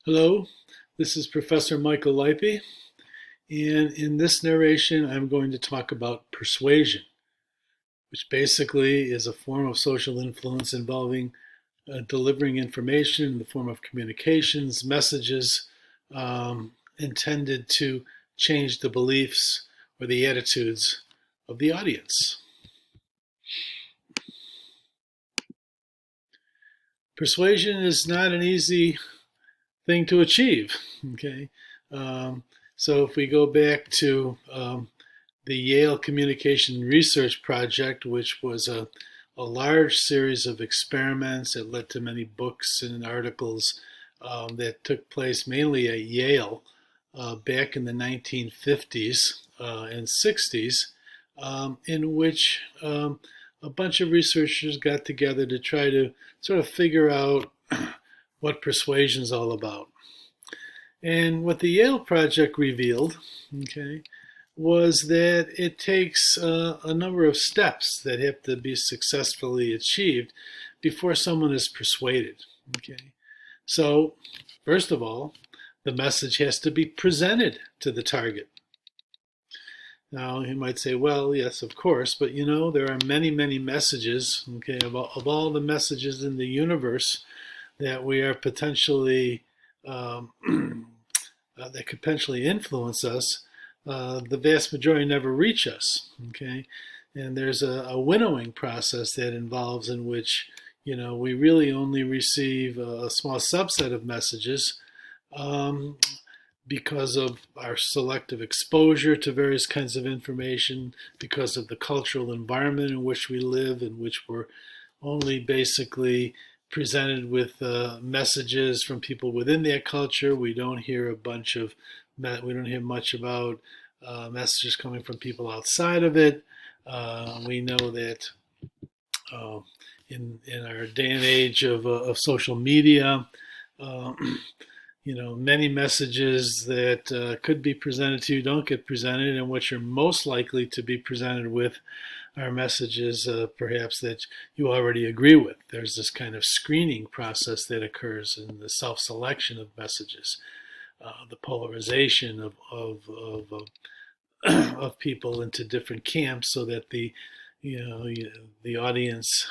Hello, this is Professor Michael Lipey, and in this narration, I'm going to talk about persuasion, which basically is a form of social influence involving delivering information in the form of communications, messages intended to change the beliefs or the attitudes of the audience. Persuasion is not an easy thing to achieve. Okay, um, so if we go back to the Yale Communication Research Project, which was a large series of experiments that led to many books and articles that took place mainly at Yale back in the 1950s and 60s, in which a bunch of researchers got together to try to sort of figure out what persuasion is all about. And what the Yale project revealed, okay, was that it takes a number of steps that have to be successfully achieved before someone is persuaded. Okay, so first of all, the message has to be presented to the target. Now, you might say, well, yes, of course, but you know, there are many, many messages, okay, of all the messages in the universe that we are potentially um, that could potentially influence us, the vast majority never reach us. Okay, and there's a winnowing process that involves in which we really only receive a small subset of messages um, because of our selective exposure to various kinds of information, because of the cultural environment in which we live, in which we're only basically presented with messages from people within that culture. We don't hear we don't hear much about messages coming from people outside of it. We know that uh, in our day and age of social media, uh, many messages that could be presented to you don't get presented, and what you're most likely to be presented with are messages perhaps that you already agree with. There's this kind of screening process that occurs in the self-selection of messages, the polarization of people into different camps, so that the audience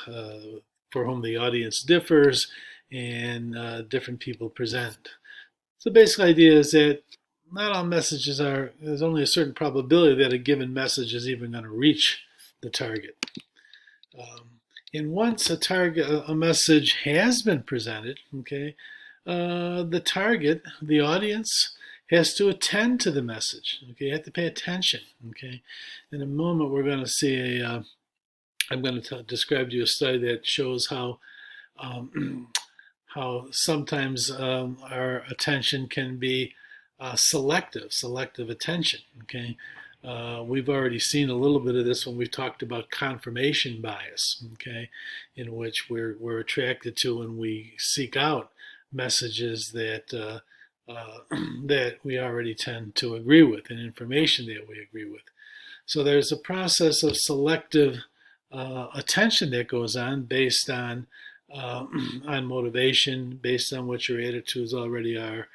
for whom the audience differs and different people present. So the basic idea is that not all messages are, there's only a certain probability that a given message is even going to reach the target. And once a message has been presented, okay, the target, the audience, has to attend to the message. Okay, you have to pay attention. Okay, in a moment we're going to see I'm going to describe to you a study that shows um, how sometimes our attention can be selective attention. Okay, we've already seen a little bit of this when we've talked about confirmation bias. Okay, in which we're attracted to and we seek out messages that that we already tend to agree with and information that we agree with. So there's a process of selective attention that goes on based uh, on motivation, based on what your attitudes already are.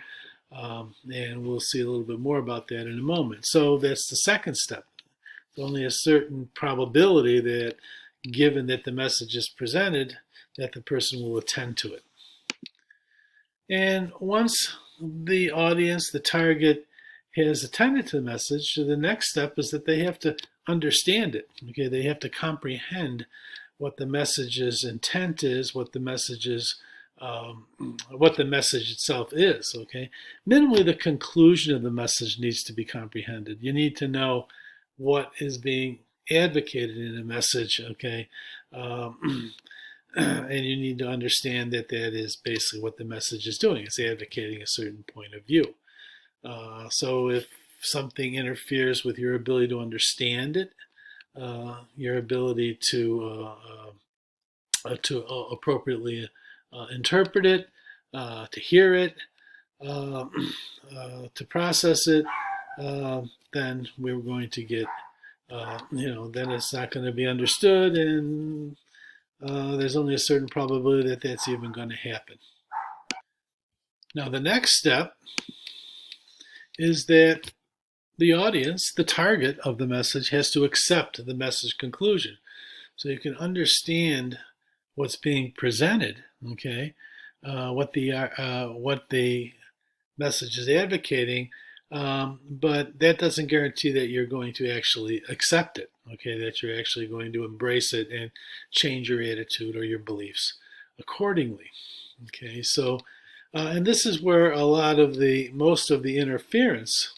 And we'll see a little bit more about that in a moment. So that's the second step. There's only a certain probability that, given that the message is presented, that the person will attend to it. And once the audience, the target, has attended to the message, so the next step is that they have to understand it. Okay, they have to comprehend what the message's intent is, what the message itself is. Okay, minimally the conclusion of the message needs to be comprehended. You need to know what is being advocated in a message. Okay, and you need to understand that that is basically what the message is doing. It's advocating a certain point of view. So if something interferes with your ability to understand it, your ability to appropriately interpret it, to hear it, uh, to process it, then we're going to get, then it's not going to be understood, and there's only a certain probability that that's even going to happen. Now, the next step is that the audience, the target of the message, has to accept the message conclusion. So you can understand what's being presented, okay, what the message is advocating, but that doesn't guarantee that you're going to actually accept it, okay, that you're actually going to embrace it and change your attitude or your beliefs accordingly. Okay, so, and this is where most of the interference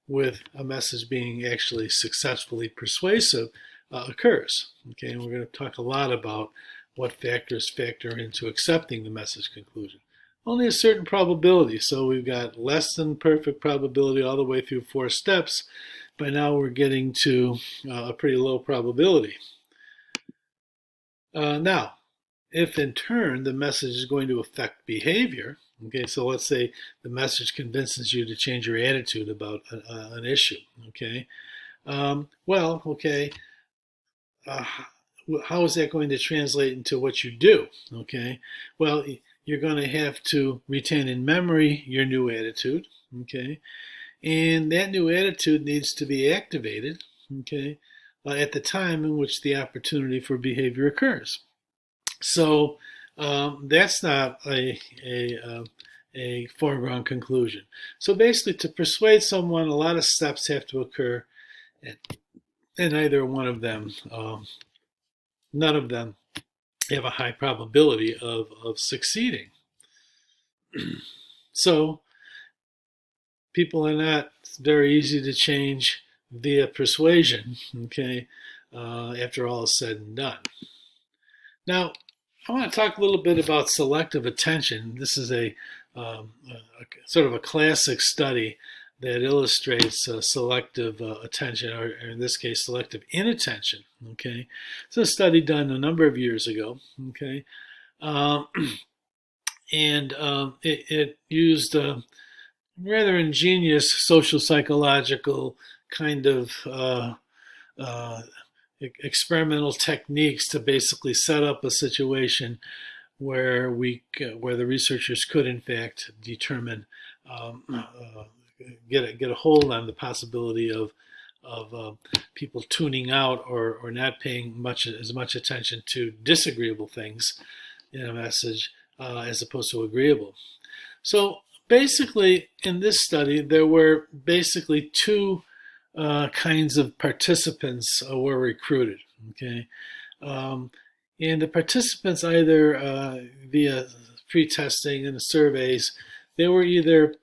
with a message being actually successfully persuasive occurs. Okay, and we're going to talk a lot about what factors factor into accepting the message conclusion. Only a certain probability, so we've got less than perfect probability all the way through 4 steps. By now we're getting to a pretty low probability. Now, if in turn the message is going to affect behavior, okay, so let's say the message convinces you to change your attitude about an issue, okay, well, okay, how is that going to translate into what you do, okay? Well, you're going to have to retain in memory your new attitude, okay, and that new attitude needs to be activated, okay, at the time in which the opportunity for behavior occurs. So that's not a foregone conclusion. So basically, to persuade someone, a lot of steps have to occur, and either one of them, none of them have a high probability of succeeding. So people are not very easy to change via persuasion, okay, after all is said and done. Now, I want to talk a little bit about selective attention. This is a sort of a classic study that illustrates selective attention, or in this case, selective inattention. Okay, it's a study done a number of years ago. Okay, and it used rather ingenious social psychological kind of experimental techniques to basically set up a situation where where the researchers could in fact determine get a hold on the possibility of people tuning out or not paying as much attention to disagreeable things in a message as opposed to agreeable. So basically, in this study, there were basically 2 kinds of participants were recruited. Okay, and the participants, either via pre-testing and the surveys, they were either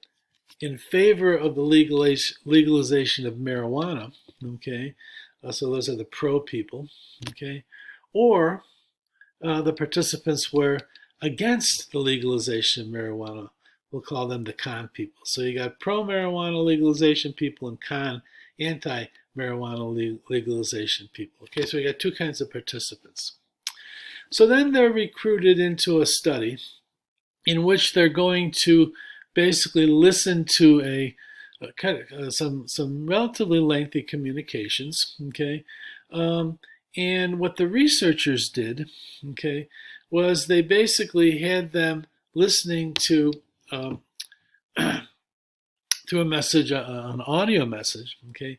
in favor of the legalization of marijuana. Okay, so those are the pro people. Okay, or the participants were against the legalization of marijuana. We'll call them the con people. So you got pro-marijuana legalization people and anti-marijuana legalization people. Okay, so we got 2 kinds of participants. So then they're recruited into a study in which they're going to basically listen to some relatively lengthy communications. Okay, and what the researchers did, okay, was they basically had them listening to to a message, an audio message, okay,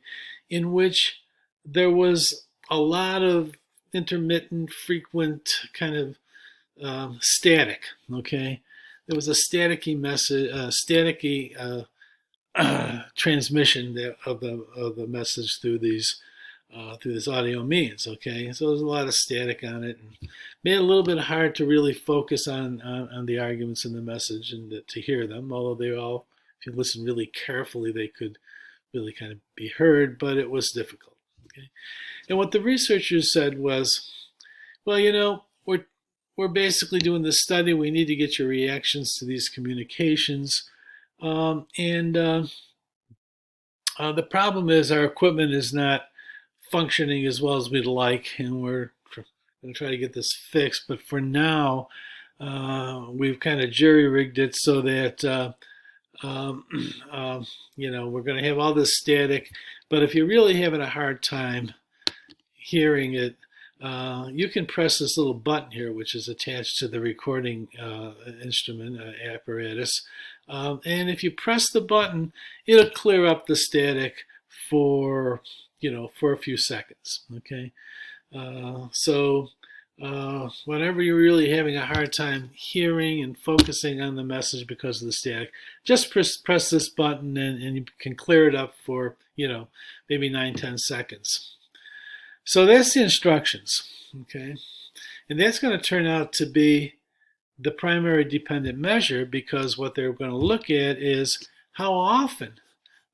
in which there was a lot of intermittent, frequent kind of static, okay. There was a staticky message, staticky transmission of the message through this audio means, okay. So there's a lot of static on it, and made it a little bit hard to really focus on the arguments in the message and to hear them, although they all, if you listen really carefully, they could really kind of be heard, but it was difficult. Okay? And what the researchers said was, well, you know, we're basically doing this study. We need to get your reactions to these communications. The problem is our equipment is not functioning as well as we'd like, and we're going to try to get this fixed. But for now, we've kind of jury-rigged it so that you know, we're going to have all this static. But if you're really having a hard time hearing it, you can press this little button here, which is attached to the recording instrument apparatus. And if you press the button, it'll clear up the static for, for a few seconds. Okay. So whenever you're really having a hard time hearing and focusing on the message because of the static, just press this button and you can clear it up for, maybe 9-10 seconds. So that's the instructions, okay? And that's going to turn out to be the primary dependent measure, because what they're going to look at is how often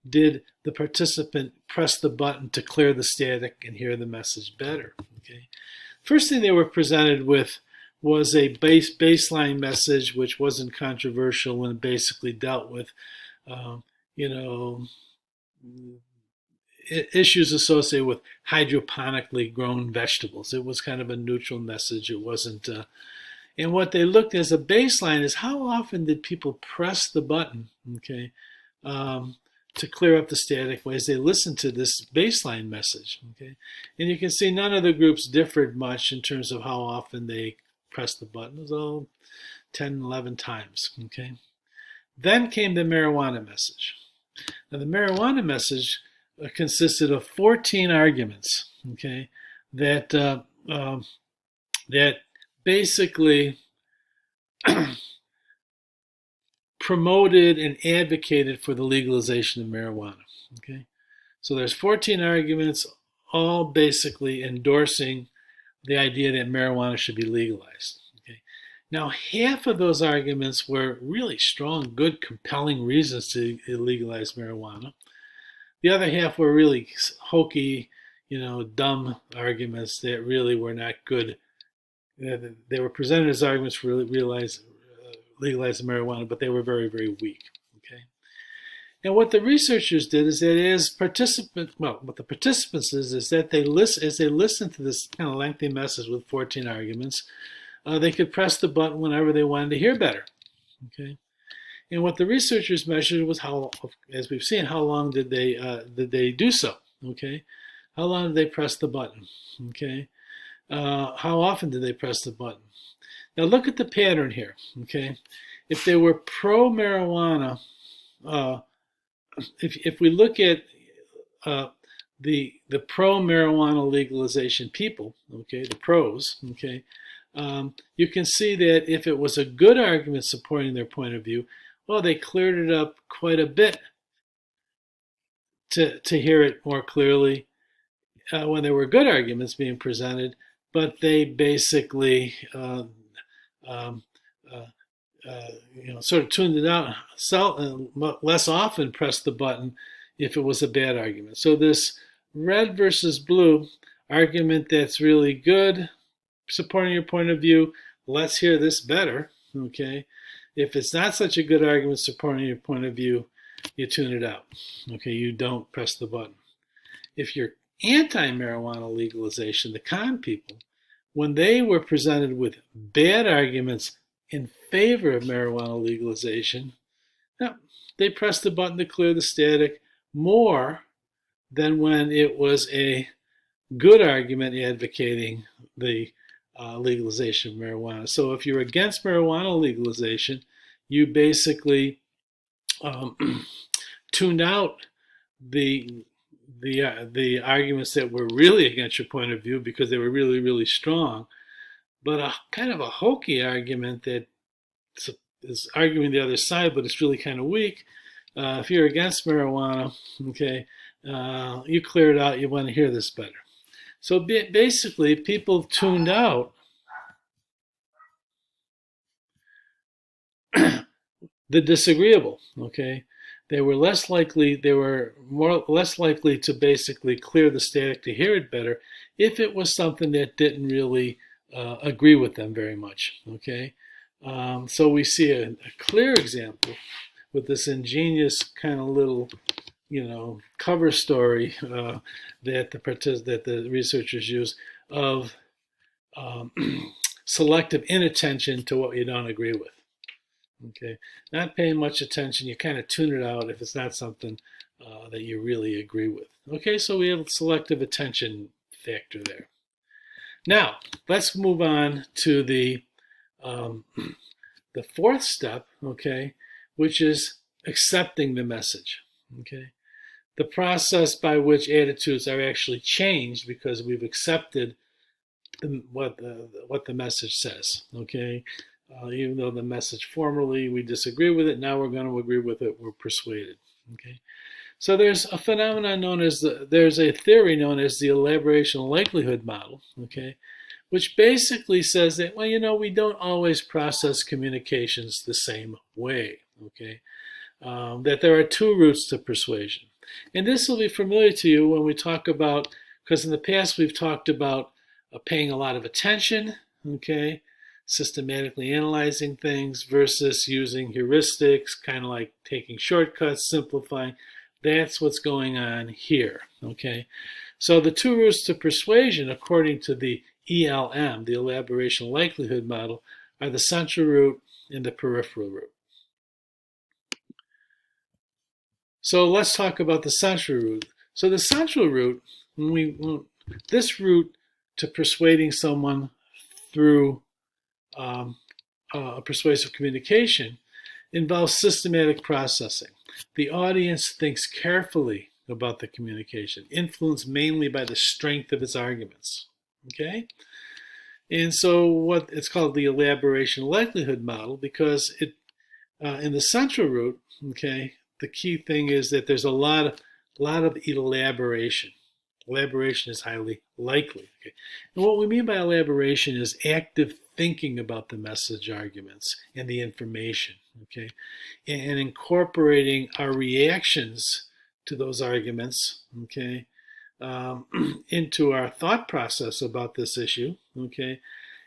did the participant press the button to clear the static and hear the message better, okay? First thing they were presented with was a baseline message, which wasn't controversial and basically dealt with, issues associated with hydroponically grown vegetables. It was kind of a neutral message. It wasn't, and what they looked as a baseline is how often did people press the button, okay, to clear up the static as they listened to this baseline message, okay. And you can see none of the groups differed much in terms of how often they pressed the button. It was all 10, 11 times, okay. Then came the marijuana message. Now the marijuana message consisted of 14 arguments, okay, that that basically promoted and advocated for the legalization of marijuana, okay. So there's 14 arguments, all basically endorsing the idea that marijuana should be legalized, okay. Now, half of those arguments were really strong, good, compelling reasons to legalize marijuana. The other half were really hokey, dumb arguments that really were not good. They were presented as arguments for legalizing marijuana, but they were very, very weak. Okay. And what the researchers did is that what the participants did is that as they listened to this kind of lengthy message with 14 arguments, they could press the button whenever they wanted to hear better. Okay. And what the researchers measured was how, as we've seen, how long did they do so? Okay, how long did they press the button? Okay, how often did they press the button? Now look at the pattern here. Okay, if they were pro marijuana, if we look at the pro marijuana legalization people, okay, the pros, okay, you can see that if it was a good argument supporting their point of view, well, they cleared it up quite a bit to hear it more clearly when there were good arguments being presented, but they basically sort of tuned it out, less often pressed the button if it was a bad argument. So this red versus blue argument that's really good, supporting your point of view, let's hear this better, okay? If it's not such a good argument supporting your point of view, you tune it out. Okay, you don't press the button. If you're anti-marijuana legalization, the con people, when they were presented with bad arguments in favor of marijuana legalization, they pressed the button to clear the static more than when it was a good argument advocating the legalization of marijuana. So if you're against marijuana legalization, you basically tuned out the arguments that were really against your point of view because they were really, really strong. But a kind of a hokey argument that is arguing the other side, but it's really kind of weak. If you're against marijuana, okay, you clear it out. You want to hear this better. So basically, people tuned out the disagreeable. Okay, they were less likely. They were less likely to basically clear the static to hear it better if it was something that didn't really agree with them very much. Okay, so we see a clear example with this ingenious kind of little, cover story that the researchers use of selective inattention to what you don't agree with. Okay, not paying much attention, you kind of tune it out if it's not something that you really agree with. Okay, so we have selective attention factor there. Now, let's move on to um, the fourth step, okay, which is accepting the message, okay? The process by which attitudes are actually changed because we've accepted what the message says, okay? Even though the message formerly we disagree with it, now we're going to agree with it. We're persuaded, okay? So there's a phenomenon known as there's a theory known as the elaboration likelihood model, okay, which basically says that, well, we don't always process communications the same way, okay? That there are two routes to persuasion. And this will be familiar to you when we talk about, because in the past we've talked about paying a lot of attention, okay, systematically analyzing things versus using heuristics, kind of like taking shortcuts, simplifying. That's what's going on here, okay? So the two routes to persuasion, according to the ELM, the elaboration likelihood model, are the central route and the peripheral route. So let's talk about the central route. So the central route, this route to persuading someone through a persuasive communication involves systematic processing. The audience thinks carefully about the communication, influenced mainly by the strength of its arguments. Okay? And so what it's called the elaboration likelihood model, because it in the central route, okay, the key thing is that there's a lot of elaboration. Elaboration is highly likely. Okay? And what we mean by elaboration is active thinking about the message arguments and the information, okay, and incorporating our reactions to those arguments, okay, into our thought process about this issue, okay,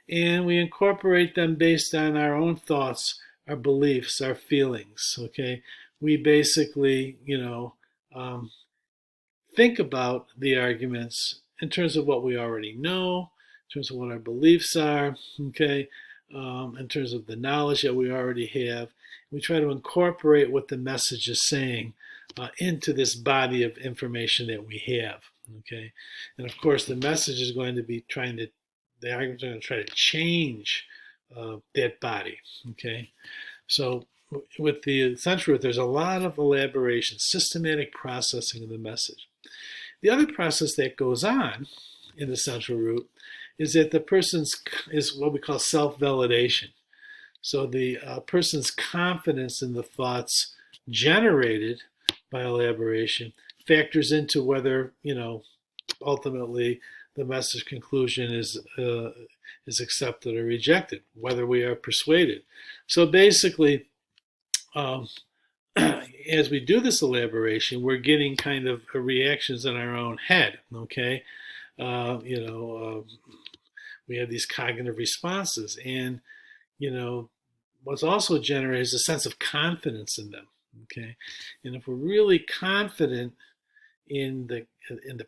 and we incorporate them based on our own thoughts, our beliefs, our feelings, okay. We basically, think about the arguments in terms of what we already know, in terms of what our beliefs are, okay, in terms of the knowledge that we already have. We try to incorporate what the message is saying into this body of information that we have, okay. And of course, the message is going to be the arguments are going to try to change that body, okay. So with the central route, there's a lot of elaboration, systematic processing of the message. The other process that goes on in the central route is that the person's is what we call self-validation. So the person's confidence in the thoughts generated by elaboration factors into whether, ultimately the message conclusion is accepted or rejected, whether we are persuaded. So basically, as we do this elaboration, we're getting kind of reactions in our own head, okay? We have these cognitive responses, and, what's also generated is a sense of confidence in them, okay? And if we're really confident in the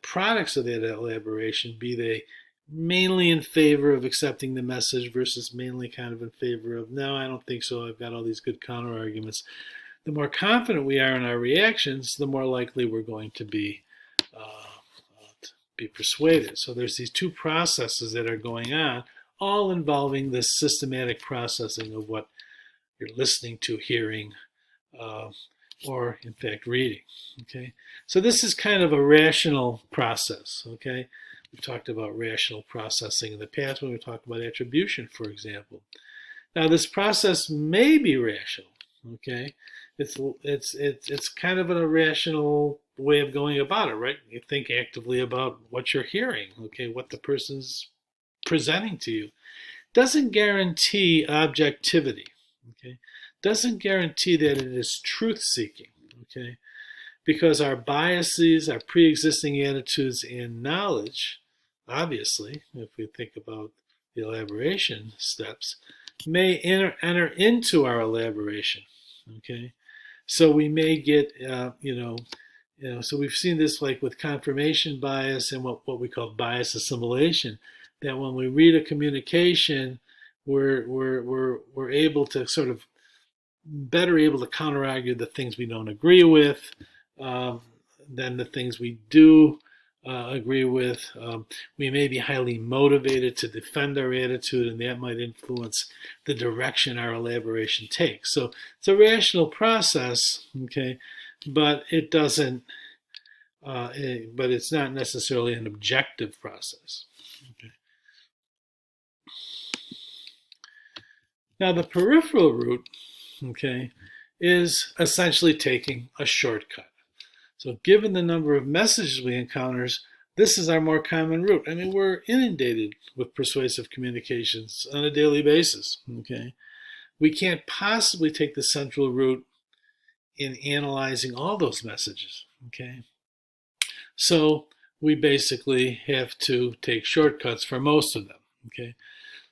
products of that elaboration, be they mainly in favor of accepting the message versus mainly kind of in favor of, no, I don't think so, I've got all these good counter arguments. The more confident we are in our reactions, the more likely we're going to be persuaded. So there's these two processes that are going on, all involving this systematic processing of what you're listening to, hearing, or in fact reading. Okay, so this is kind of a rational process. Okay, we talked about rational processing in the past when we talked about attribution, for example. Now this process may be rational. Okay, it's kind of an irrational way of going about it, right? You think actively about what you're hearing, okay, what the person's presenting to you. Doesn't guarantee objectivity, okay? Doesn't guarantee that it is truth-seeking, okay? Because our biases, our pre-existing attitudes and knowledge, obviously, if we think about the elaboration steps, may enter into our elaboration, okay? So we may get, so we've seen this like with confirmation bias and what we call bias assimilation, that when we read a communication, we're able to sort of better able to counter-argue the things we don't agree with than the things we do agree with. We may be highly motivated to defend our attitude, and that might influence the direction our elaboration takes. So it's a rational process, okay, but it doesn't. But it's not necessarily an objective process. Okay. Now the peripheral route, okay, is essentially taking a shortcut. So given the number of messages we encounter, this is our more common route. I mean, we're inundated with persuasive communications on a daily basis, okay? We can't possibly take the central route in analyzing all those messages, okay? So we basically have to take shortcuts for most of them, okay?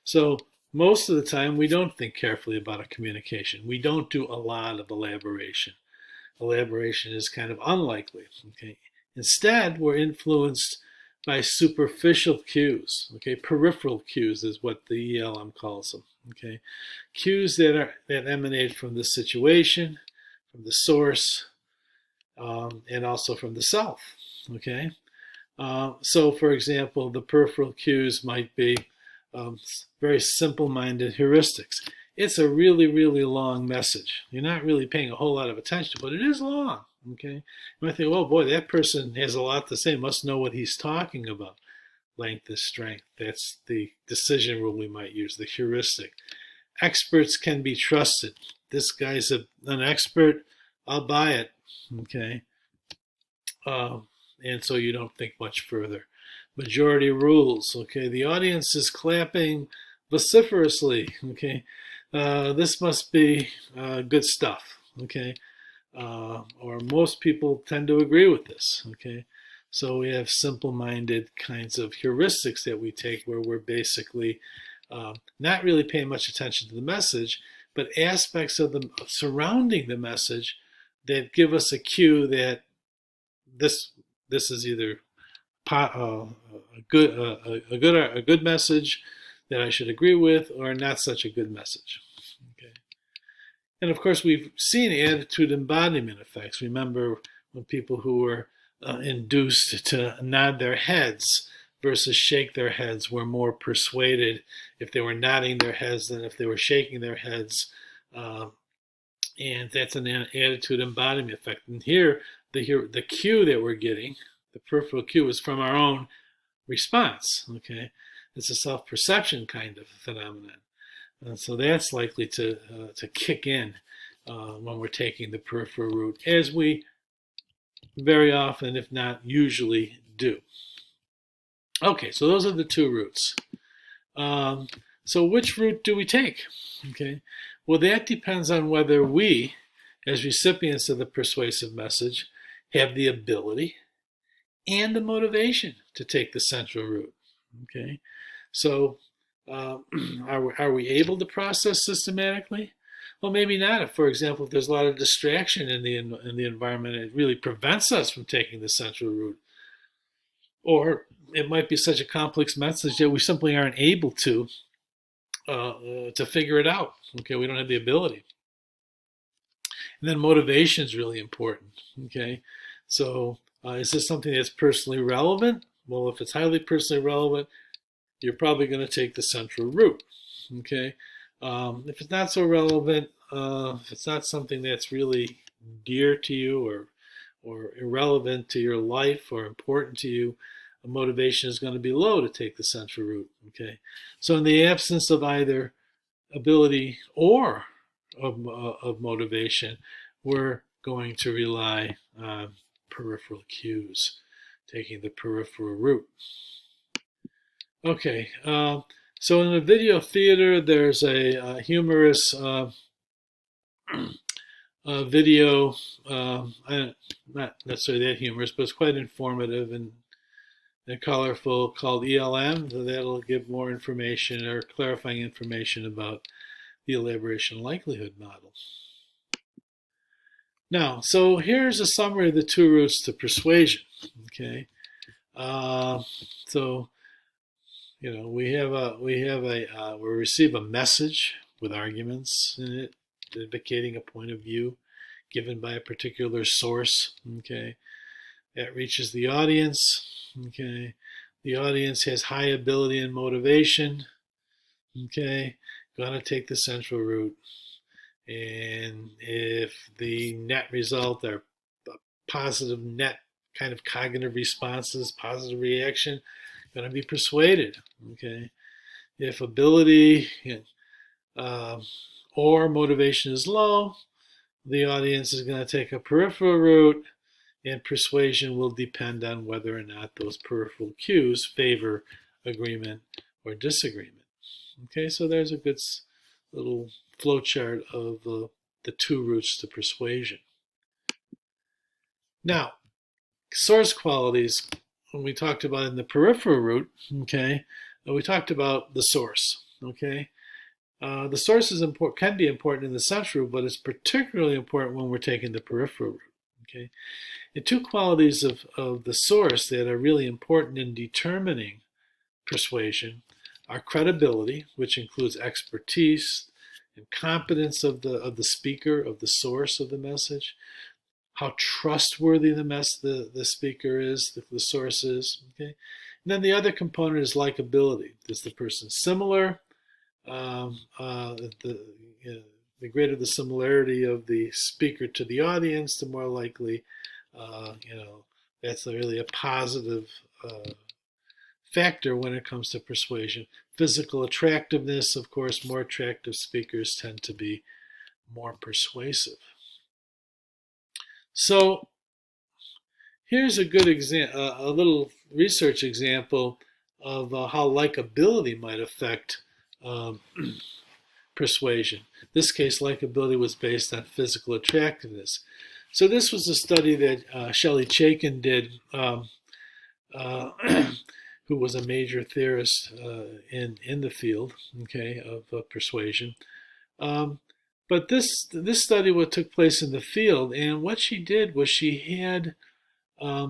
So most of the time, we don't think carefully about a communication. We don't do a lot of elaboration. Elaboration is kind of unlikely. Okay. Instead, we're influenced by superficial cues. Okay, peripheral cues is what the ELM calls them. Okay, cues that emanate from the situation, from the source, and also from the self. Okay, so for example, the peripheral cues might be very simple-minded heuristics. It's a really, really long message. You're not really paying a whole lot of attention, but it is long. Okay, you might think, oh boy, that person has a lot to say, must know what he's talking about. Length is strength. That's the decision rule we might use, the heuristic. Experts can be trusted. This guy's an expert. I'll buy it. Okay, and so you don't think much further. Majority rules. Okay, the audience is clapping vociferously. Okay. This must be good stuff, okay? Or most people tend to agree with this, okay? So we have simple-minded kinds of heuristics that we take where we're basically not really paying much attention to the message, but aspects of the surrounding the message that give us a cue that this is either a good message that I should agree with, or not such a good message. Okay. And of course, we've seen attitude embodiment effects. Remember when people who were induced to nod their heads versus shake their heads were more persuaded if they were nodding their heads than if they were shaking their heads. And that's an attitude embodiment effect. And here, the cue that we're getting, the peripheral cue, is from our own response. Okay. It's a self-perception kind of phenomenon. So that's likely to kick in when we're taking the peripheral route, as we very often, if not usually, do. Okay, so those are the two routes. So which route do we take? Okay, well, that depends on whether we, as recipients of the persuasive message, have the ability and the motivation to take the central route. Okay, so are we able to process systematically? Well, maybe not. If, for example, if there's a lot of distraction in the environment, it really prevents us from taking the central route. Or it might be such a complex message that we simply aren't able to figure it out. Okay, we don't have the ability. And then motivation is really important. Okay, so is this something that's personally relevant? Well, if it's highly personally relevant, you're probably going to take the central route. Okay, if it's not so relevant, if it's not something that's really dear to you or irrelevant to your life or important to you, motivation is going to be low to take the central route. Okay, so in the absence of either ability or of motivation, we're going to rely on peripheral cues, taking the peripheral route. Okay, so in the video theater, there's a humorous video, not necessarily that humorous, but it's quite informative and colorful, called ELM. So that'll give more information or clarifying information about the elaboration likelihood model. Now, so here's a summary of the two routes to persuasion. Okay, so we receive a message with arguments in it, advocating a point of view given by a particular source. Okay, It reaches the audience. Okay, the audience has high ability and motivation. Okay, gonna take the central route. And if the net result are positive net kind of cognitive responses, positive reaction, going to be persuaded. Okay, if ability uh, or motivation is low, the audience is going to take a peripheral route, and persuasion will depend on whether or not those peripheral cues favor agreement or disagreement. Okay, so there's a good little flowchart of the two routes to persuasion. Now, source qualities, when we talked about in the peripheral route, okay, we talked about the source, okay. The source is can be important in the central route, but it's particularly important when we're taking the peripheral route, okay. And two qualities of the source that are really important in determining persuasion are credibility, which includes expertise and competence of the speaker, of the source of the message, how trustworthy the speaker is, the source is. Okay, and then the other component is likability. Is the person similar? The greater the similarity of the speaker to the audience, the more likely, that's really a positive factor when it comes to persuasion. Physical attractiveness, of course, more attractive speakers tend to be more persuasive. So here's a good example, a little research example of how likability might affect persuasion. In this case, likability was based on physical attractiveness. So this was a study that Shelley Chaikin did, who was a major theorist in the field, okay, of persuasion. But this study, what took place in the field, and what she did was she had her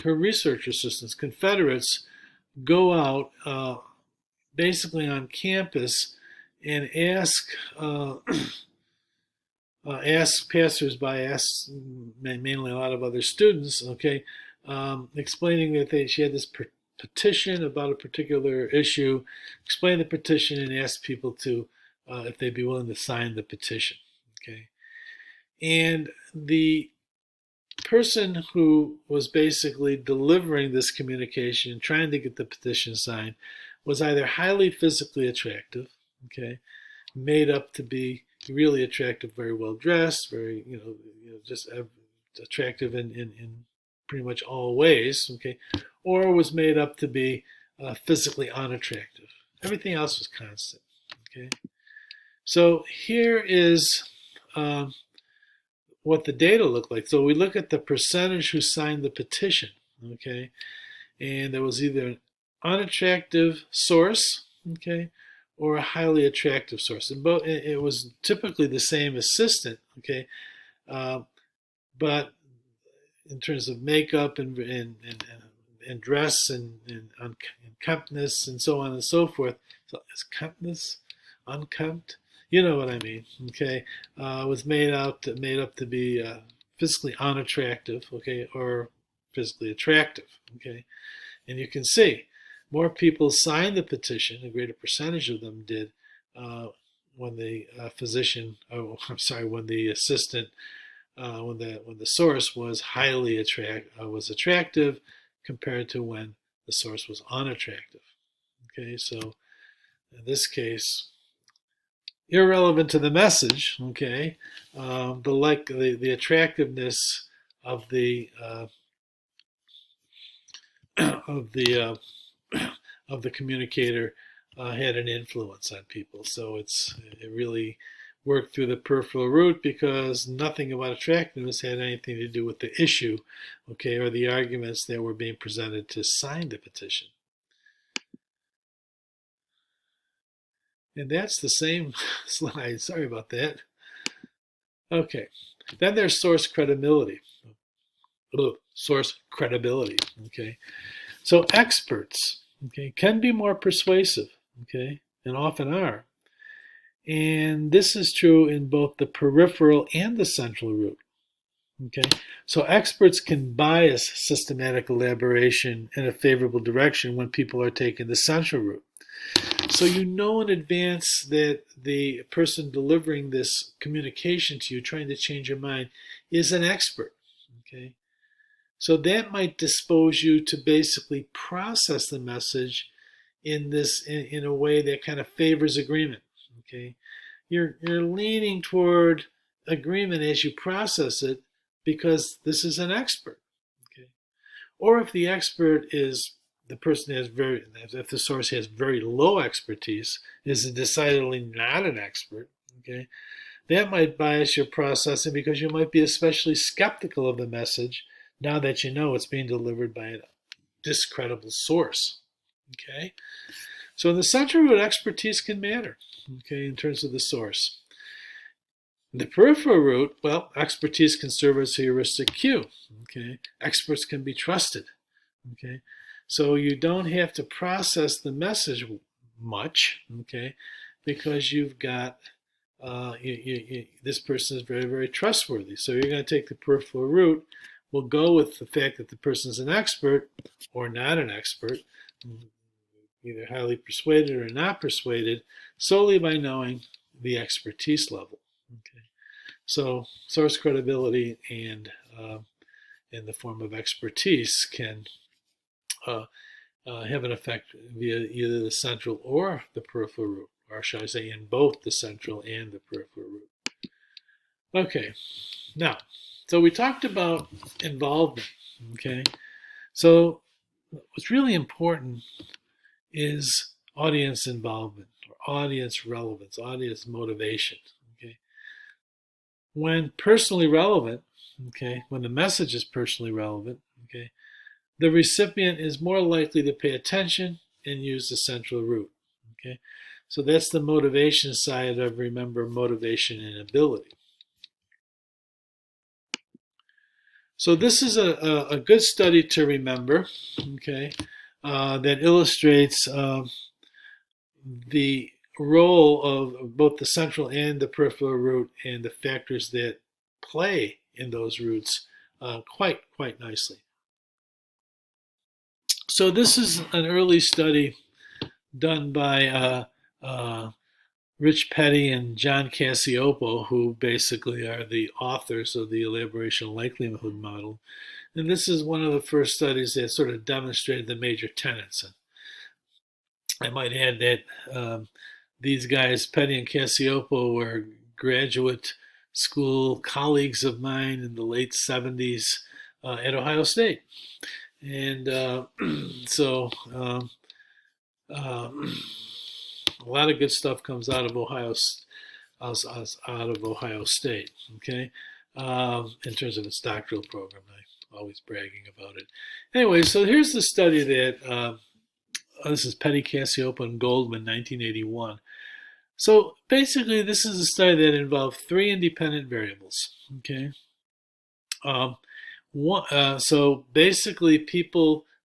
research assistants, Confederates, go out basically on campus and ask passersby, ask mainly a lot of other students, okay, explaining that she had this petition about a particular issue, explain the petition and ask people to, if they'd be willing to sign the petition, okay. And the person who was basically delivering this communication, trying to get the petition signed, was either highly physically attractive, okay, made up to be really attractive, very well dressed, very, just attractive in pretty much all ways, okay, or was made up to be physically unattractive. Everything else was constant, okay. So here is what the data look like. So we look at the percentage who signed the petition, okay, and there was either an unattractive source, okay, or a highly attractive source. And both, it was typically the same assistant, okay, but in terms of makeup and dress and unkemptness and so on and so forth. So is kemptness unkempt? You know what I mean, okay? Was made up to be physically unattractive, okay, or physically attractive, okay? And you can see more people signed the petition, a greater percentage of them did, when the when the assistant, when the source was highly attractive, compared to when the source was unattractive. Okay, so in this case, irrelevant to the message. Okay, the attractiveness of the of the communicator had an influence on people. So it really worked through the peripheral route, because nothing about attractiveness had anything to do with the issue, okay, or the arguments that were being presented to sign the petition. And that's the same slide. Sorry about that. Okay. Then there's source credibility. Source credibility. Okay. So experts, okay, can be more persuasive, okay, and often are. And this is true in both the peripheral and the central route. Okay, so experts can bias systematic elaboration in a favorable direction when people are taking the central route. So you know in advance that the person delivering this communication to you, trying to change your mind, is an expert. Okay, so that might dispose you to basically process the message in a way that kind of favors agreement. Okay, you're leaning toward agreement as you process it because this is an expert. Okay, or if the expert is the person has very if the source has very low expertise, is decidedly not an expert. Okay, that might bias your processing because you might be especially skeptical of the message now that you know it's being delivered by a discredible source. Okay, so in the central route, expertise can matter. Okay, in terms of the source. In the peripheral route, well, expertise can serve as a heuristic cue. Okay, experts can be trusted. Okay, so you don't have to process the message much. Okay, because you've got this person is very, very trustworthy. So you're going to take the peripheral route. We'll go with the fact that the person is an expert or not an expert, either highly persuaded or not persuaded, solely by knowing the expertise level. Okay, so source credibility and in the form of expertise can have an effect via either the central or the peripheral route, or shall I say in both the central and the peripheral route. Okay, now, so we talked about involvement. Okay, so what's really important is audience involvement, or audience relevance, audience motivation. Okay, when personally relevant, okay, when the message is personally relevant, okay, the recipient is more likely to pay attention and use the central route. Okay, so that's the motivation side of, remember, motivation and ability. So this is a good study to remember, okay, that illustrates the role of both the central and the peripheral route and the factors that play in those routes quite nicely. So this is an early study done by Rich Petty and John Cacioppo, who basically are the authors of the elaboration likelihood model. And this is one of the first studies that sort of demonstrated the major tenets. And I might add that these guys, Petty and Cacioppo, were graduate school colleagues of mine in the late 70s at Ohio State. And so a lot of good stuff comes out of Ohio State, okay, in terms of its doctoral program. I'm always bragging about it. Anyway, so here's the study that, this is Petty, Cacioppo, and Goldman, 1981. So basically, this is a study that involved 3 independent variables, okay. So basically,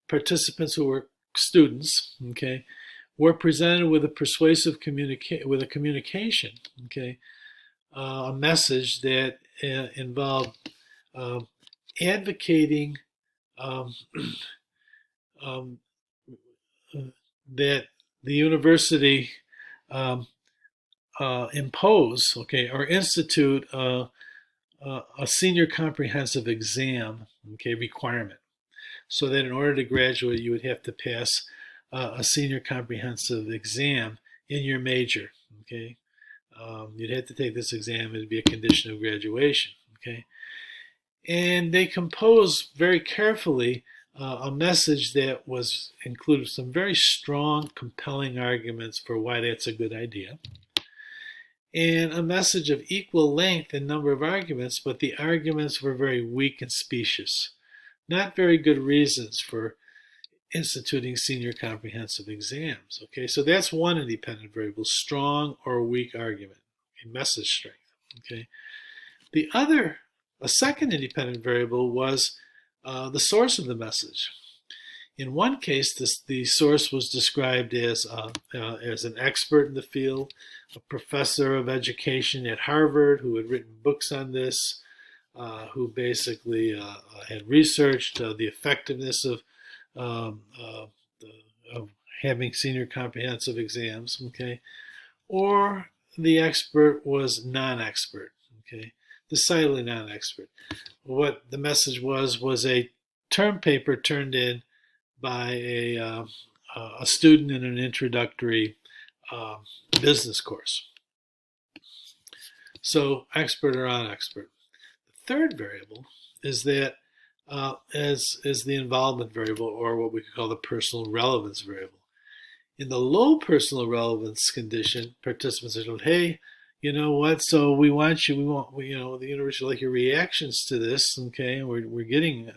participants who were students, okay, were presented with a persuasive communication, okay, a message that involved advocating that the university impose, okay, or institute a senior comprehensive exam, okay, requirement, so that in order to graduate, you would have to pass a senior comprehensive exam in your major. Okay, you'd have to take this exam; it'd be a condition of graduation. Okay, and they composed very carefully a message that was included some very strong, compelling arguments for why that's a good idea, and a message of equal length and number of arguments, but the arguments were very weak and specious. Not very good reasons for instituting senior comprehensive exams. Okay, so that's one independent variable, strong or weak argument, okay, message strength. Okay, a second independent variable was the source of the message. In one case, the source was described as an expert in the field, a professor of education at Harvard who had written books on this, who basically had researched the effectiveness um, uh, of having senior comprehensive exams, okay, or the expert was non-expert, okay, decidedly non-expert. What the message was a term paper turned in by a student in an introductory uh, business course. So expert or non-expert. The third variable is that is the involvement variable, or what we could call the personal relevance variable. In the low personal relevance condition, participants are told, "Hey, you know what? So we want, the university like your reactions to this, okay? We're getting,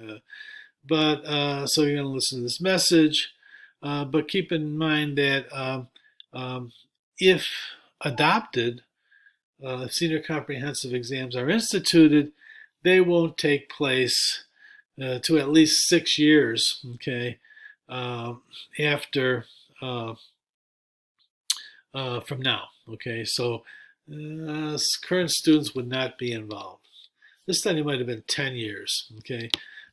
so you're going to listen to this message, but keep in mind that if adopted, senior comprehensive exams are instituted, they won't take place to at least 6 years, okay, after from now, okay. So current students would not be involved. This study might have been 10 years, okay.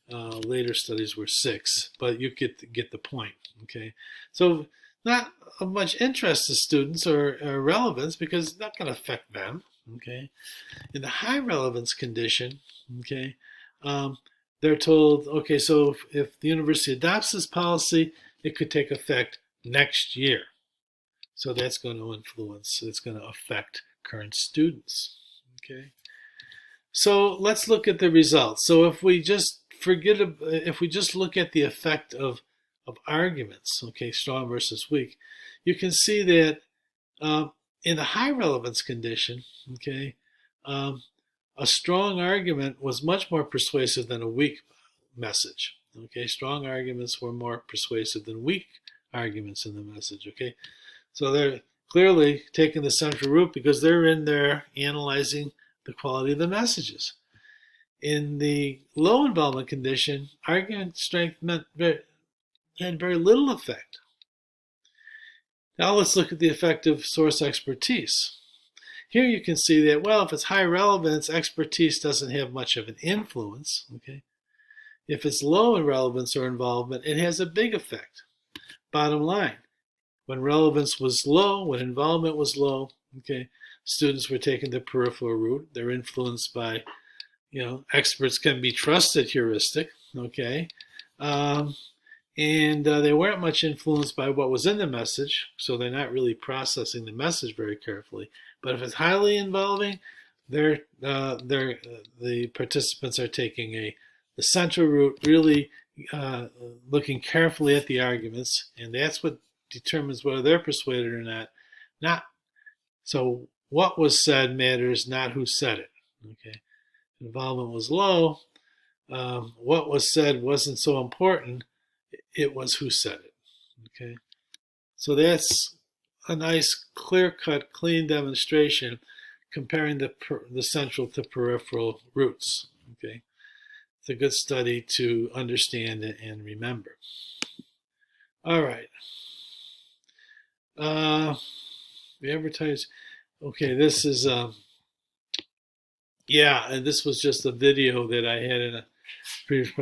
Later studies were 6, but you get the point, okay. So not of much interest to students or relevance, because it's not going to affect them, okay. In the high relevance condition, okay, they're told, okay, so if the university adopts this policy, it could take effect next year. So that's going to influence, it's going to affect current students, okay. So let's look at the results. So if we just look at the effect of arguments, okay, strong versus weak, you can see that in the high relevance condition, okay, a strong argument was much more persuasive than a weak message. Okay, strong arguments were more persuasive than weak arguments in the message. Okay, so they're clearly taking the central route because they're in there analyzing the quality of the messages. In the low involvement condition, argument strength had very little effect. Now let's look at the effect of source expertise. Here you can see that, well, if it's high relevance, expertise doesn't have much of an influence. Okay, if it's low in relevance or involvement, it has a big effect. Bottom line, when relevance was low, when involvement was low, okay, students were taking the peripheral route. They're influenced by, experts can be trusted heuristic, okay, and they weren't much influenced by what was in the message, so they're not really processing the message very carefully. But if it's highly involving, the participants are taking the central route, really looking carefully at the arguments, and that's what determines whether they're persuaded or not. So what was said matters, not who said it. Okay, involvement was low. What was said wasn't so important. It was who said it. Okay, so that's a nice, clear-cut, clean demonstration comparing the central to peripheral routes. Okay, it's a good study to understand and remember. All right. We advertise. Okay, this is and this was just a video that I had in a previous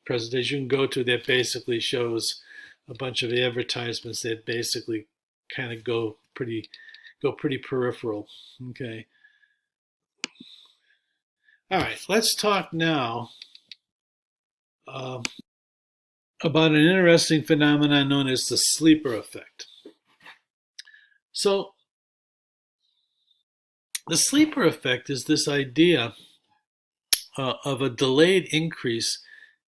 presentation. You can go to that basically shows a bunch of advertisements that basically kind of go pretty peripheral. Okay. All right, let's talk now about an interesting phenomenon known as the sleeper effect. So the sleeper effect is this idea of a delayed increase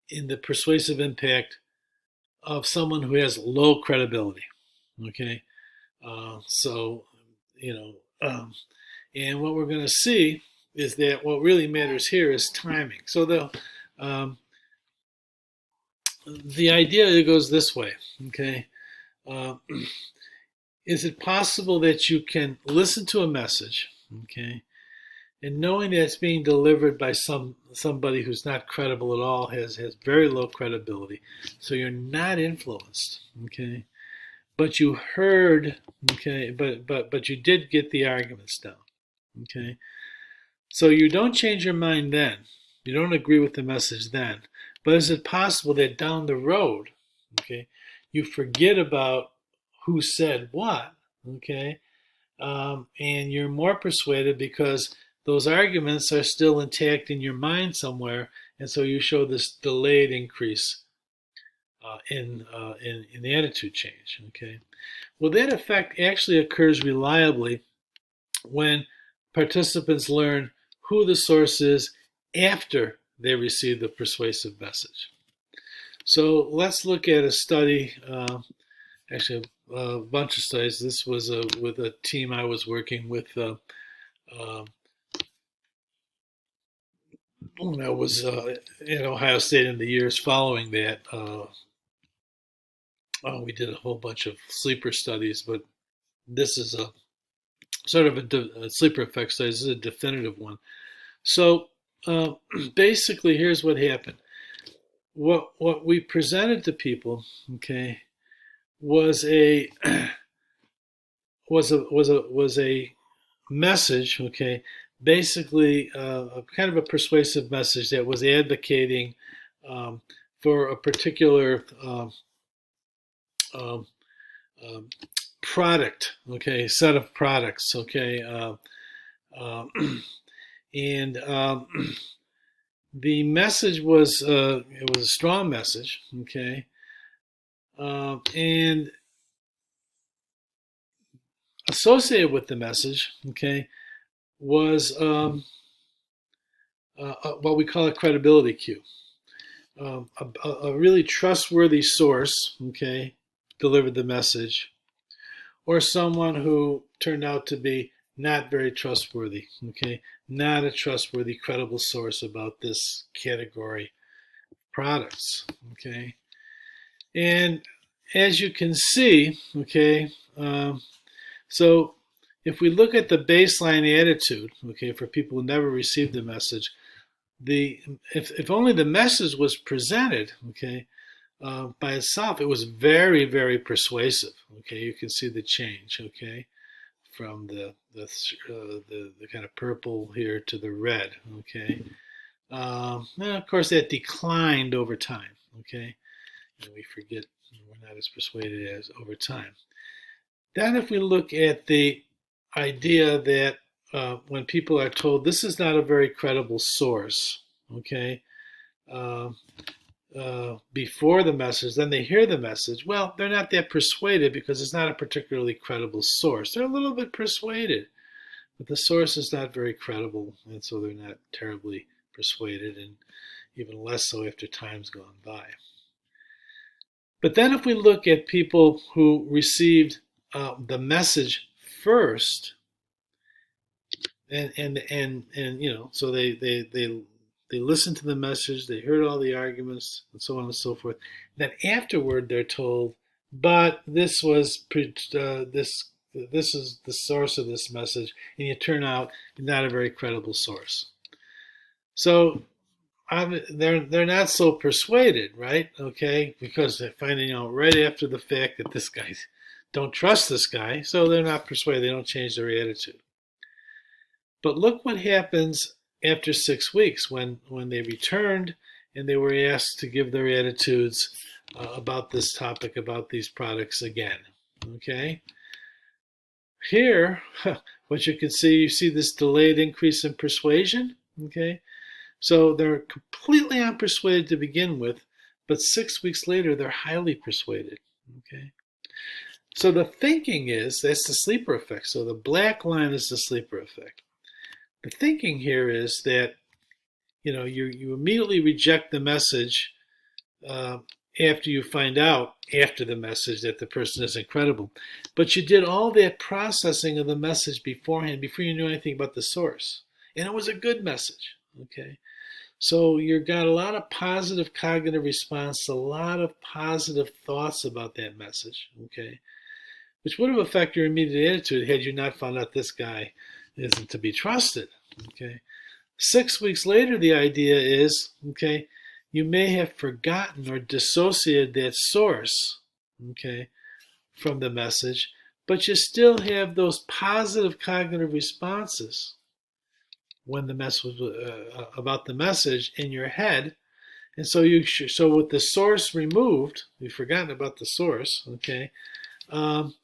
in the persuasive impact of someone who has low credibility. Okay, and what we're going to see is that what really matters here is timing. So the idea goes this way. Okay, is it possible that you can listen to a message, okay, and knowing that it's being delivered by somebody who's not credible at all, has very low credibility, so you're not influenced, okay, but you heard, okay, but you did get the arguments down, okay, so you don't change your mind then, You don't agree with the message then. But is it possible that down the road, okay, you forget about who said what, okay, and you're more persuaded because those arguments are still intact in your mind somewhere, and so you show this delayed increase in the attitude change. Okay, well, that effect actually occurs reliably when participants learn who the source is after they receive the persuasive message. So let's look at a study, actually a bunch of studies. This was with a team I was working with when I was at Ohio State in the years following that. We did a whole bunch of sleeper studies, but this is a sort of a sleeper effect study. This is a definitive one. So basically, here's what happened. What we presented to people, okay, was a message, okay, basically a kind of a persuasive message that was advocating for a particular um, product, okay, set of products, okay, and the message was it was a strong message, okay, and associated with the message, okay, was what we call a credibility cue. A really trustworthy source, okay, delivered the message, or someone who turned out to be not very trustworthy, okay, not a trustworthy, credible source about this category of products, okay. And as you can see, okay, so if we look at the baseline attitude, okay, for people who never received the message, if only the message was presented, okay, by itself, it was very, very persuasive. Okay, you can see the change. Okay, from the kind of purple here to the red. Okay, and of course that declined over time. Okay, and we forget we're not as persuaded as over time. Then, if we look at the idea that when people are told this is not a very credible source, okay, before the message, then they hear the message, well, they're not that persuaded because it's not a particularly credible source. They're a little bit persuaded, but the source is not very credible, and so they're not terribly persuaded, and even less so after time's gone by. But then if we look at people who received the message first, and you know, so they listened to the message, they heard all the arguments, and so on and so forth. Then afterward, they're told, but this was this is the source of this message, and you turn out not a very credible source. So they're not so persuaded, right? Okay, because they're finding out right after the fact that this guy don't trust this guy, so they're not persuaded. They don't change their attitude. But look what happens after 6 weeks when they returned and they were asked to give their attitudes about this topic, about these products again. Okay, here what you can see, you see this delayed increase in persuasion. Okay, so they're completely unpersuaded to begin with, but 6 weeks later they're highly persuaded. Okay, so the thinking is, that's the sleeper effect. So the black line is the sleeper effect. The thinking here is that, you know, you immediately reject the message after you find out after the message that the person isn't credible. But you did all that processing of the message beforehand, before you knew anything about the source. And it was a good message. Okay, so you got a lot of positive cognitive response, a lot of positive thoughts about that message. Okay, which would have affected your immediate attitude had you not found out this guy isn't to be trusted. Okay, 6 weeks later, the idea is, okay, you may have forgotten or dissociated that source, okay, from the message, but you still have those positive cognitive responses, when the mess was about the message in your head. And so so with the source removed, you've forgotten about the source, okay? Um,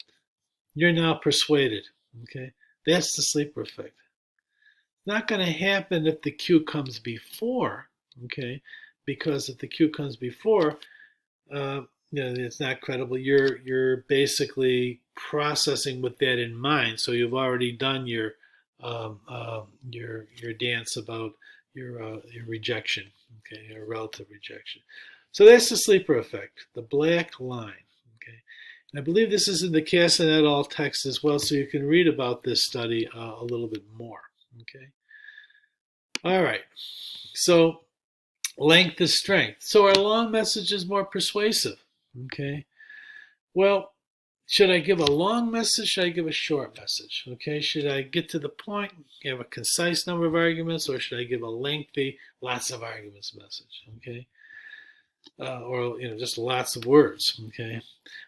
you're now persuaded, okay? That's the sleeper effect. It's not going to happen if the cue comes before, okay? Because if the cue comes before, it's not credible. You're basically processing with that in mind. So you've already done your dance about your rejection, okay, your relative rejection. So that's the sleeper effect, the black line, okay. And I believe this is in the Casson et al. Text as well, so you can read about this study a little bit more, okay. All right. So length is strength. So our long message is more persuasive. Okay. Well, should I give a long message? Should I give a short message? Okay. Should I get to the point, have a concise number of arguments, or should I give a lengthy, lots of arguments message? Okay. Or just lots of words. Okay.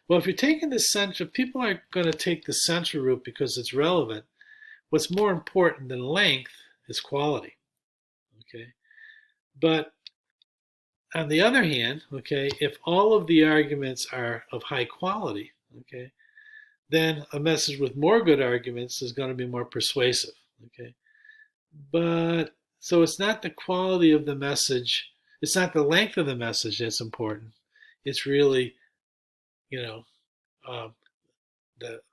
Well, if you're taking the center, people are going to take the center route because it's relevant. What's more important than length is quality. Okay. But on the other hand, okay, if all of the arguments are of high quality, okay, then a message with more good arguments is going to be more persuasive, okay. But so it's not the quality of the message, it's not the length of the message that's important. It's really, uh,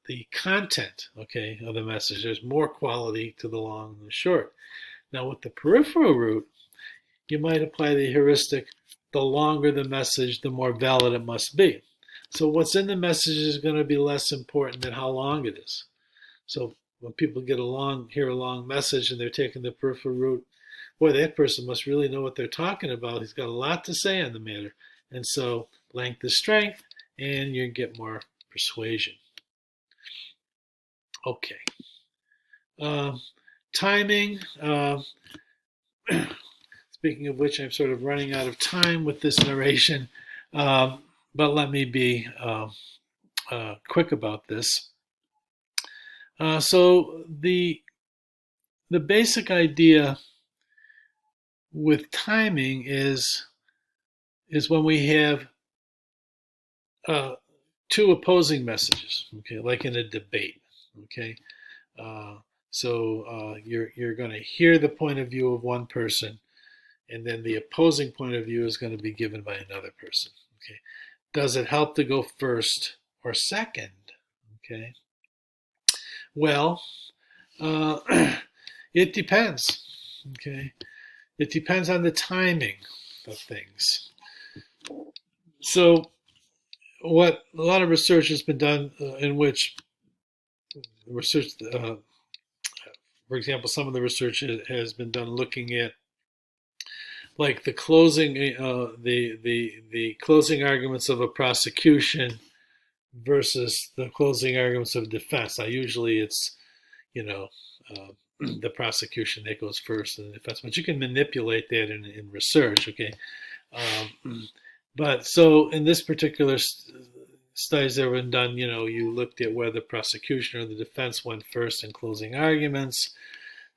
the content, okay, of the message. There's more quality to the long than the short. Now, with the peripheral route, you might apply the heuristic: the longer the message, the more valid it must be. So what's in the message is going to be less important than how long it is. So when people hear a long message and they're taking the peripheral route, boy, that person must really know what they're talking about. He's got a lot to say on the matter. And so length is strength, and you get more persuasion. Okay. Timing. Speaking of which, I'm sort of running out of time with this narration, but let me be quick about this. So the basic idea with timing is when we have two opposing messages, okay, like in a debate, okay. So you're going to hear the point of view of one person, and then the opposing point of view is going to be given by another person. Okay, does it help to go first or second? Okay, well, it depends. Okay, it depends on the timing of things. So, what a lot of research has been done in which research, for example, some of the research has been done looking at like the closing the closing arguments of a prosecution versus the closing arguments of defense. Now, usually it's the prosecution that goes first and the defense, but you can manipulate that in research. Okay, but so in this particular studies that were done, you looked at whether the prosecution or the defense went first in closing arguments.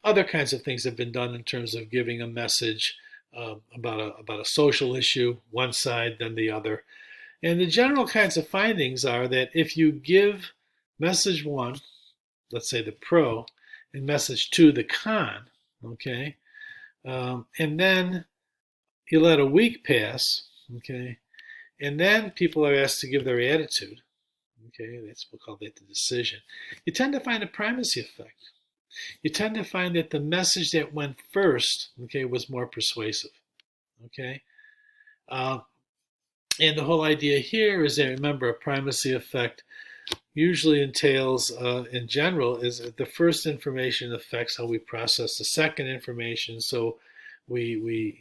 Other kinds of things have been done in terms of giving a message about a social issue, one side then the other. And the general kinds of findings are that if you give message one, let's say the pro, and message two, the con, okay, and then you let a week pass, okay, and then people are asked to give their attitude, okay, we'll call that the decision, you tend to find a primacy effect. You tend to find that the message that went first, okay, was more persuasive, okay? And the whole idea here is that, remember, a primacy effect usually entails, in general, is that the first information affects how we process the second information. So we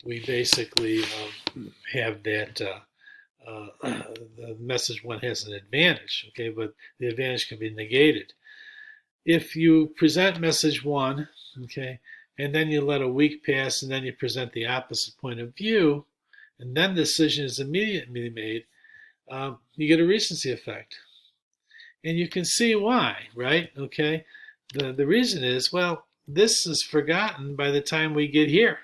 basically have that the message one has an advantage, okay, but the advantage can be negated. If you present message one, okay, and then you let a week pass and then you present the opposite point of view, and then the decision is immediately made, you get a recency effect. And you can see why, right? Okay, the reason is, well, this is forgotten by the time we get here.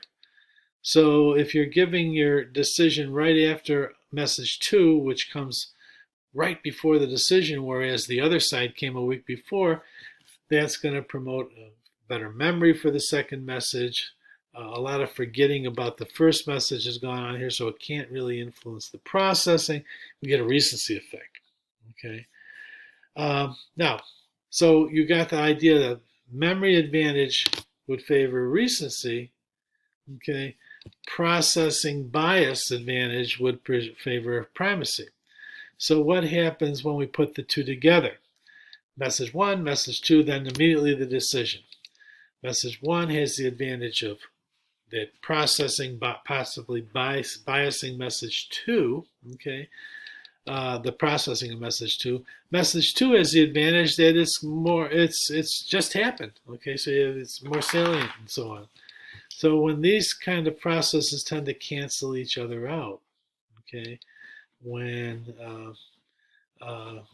So if you're giving your decision right after message 2, which comes right before the decision, whereas the other side came a week before, that's going to promote a better memory for the second message. A lot of forgetting about the first message has gone on here, so it can't really influence the processing. We get a recency effect. Okay. Now, so you got the idea that memory advantage would favor recency. Okay. Processing bias advantage would favor primacy. So what happens when we put the two together? Message 1, message 2, then immediately the decision. Message 1 has the advantage of that processing, possibly biasing message 2, okay? The processing of message 2. Message 2 has the advantage that it's just happened, okay? So it's more salient and so on. So when these kind of processes tend to cancel each other out, okay, when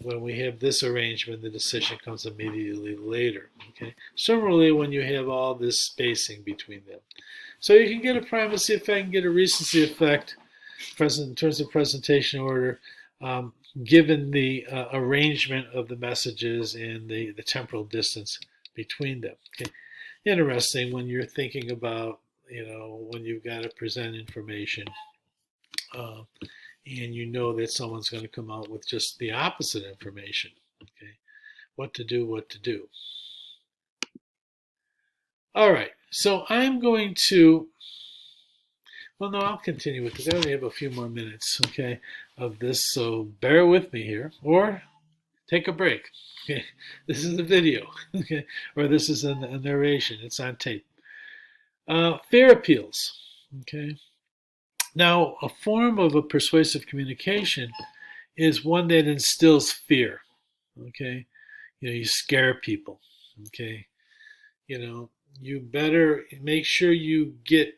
we have this arrangement, the decision comes immediately later. Okay. Similarly, when you have all this spacing between them, so you can get a primacy effect and get a recency effect, in terms of presentation order, given the arrangement of the messages and the temporal distance between them. Okay. Interesting when you're thinking about, when you've got to present information. And you know that someone's going to come out with just the opposite information. Okay, what to do. All right, so I'm going to, well, no, I'll continue with this. I only have a few more minutes, okay, of this, so bear with me here, or take a break. Okay, this is a video, okay, or this is a narration. It's on tape. Fair appeals, okay. Now, a form of a persuasive communication is one that instills fear. Okay, you scare people. Okay, you better make sure you get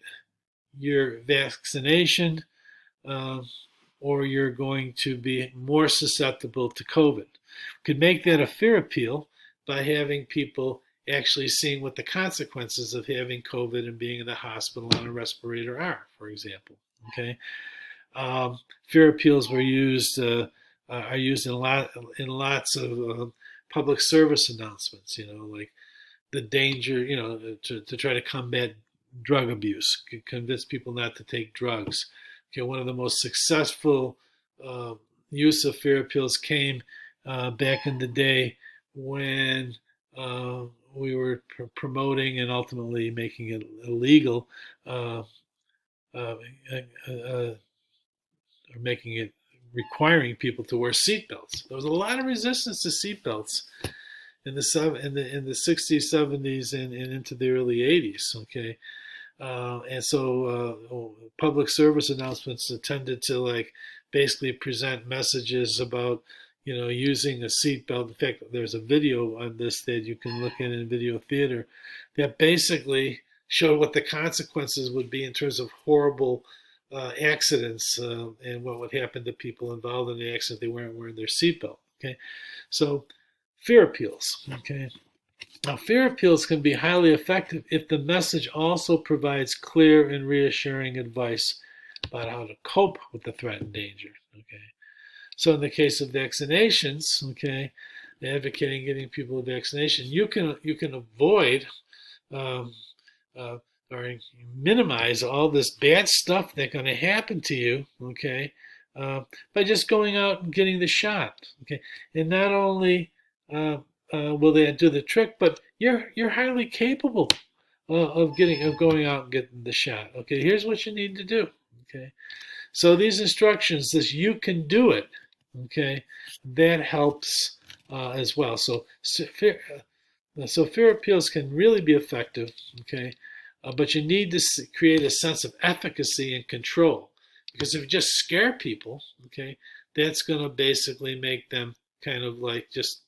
your vaccination, or you're going to be more susceptible to COVID. We could make that a fear appeal by having people actually seeing what the consequences of having COVID and being in the hospital on a respirator are, for example. Okay, fear appeals are used in lots of public service announcements. Like the danger, to try to combat drug abuse, convince people not to take drugs. Okay, one of the most successful use of fear appeals came back in the day when we were promoting and ultimately making it illegal. Or requiring people to wear seatbelts. There was a lot of resistance to seatbelts in the 60s, 70s, and into the early 80s. Okay, and so public service announcements tended to basically present messages about using a seatbelt. In fact, there's a video on this that you can look at in video theater that basically showed what the consequences would be in terms of horrible accidents and what would happen to people involved in the accident if they weren't wearing their seatbelt. Okay, so fear appeals. Okay, now fear appeals can be highly effective if the message also provides clear and reassuring advice about how to cope with the threat and danger. Okay, so in the case of vaccinations, okay, advocating getting people a vaccination, you can avoid or minimize all this bad stuff that's going to happen to you, okay, by just going out and getting the shot, okay. And not only will they do the trick, but you're highly capable of going out and getting the shot. Okay, here's what you need to do. Okay, so these instructions, this "you can do it," okay, that helps as well. So fear appeals can really be effective. Okay. But you need to create a sense of efficacy and control, because if you just scare people, okay, that's going to basically make them kind of just,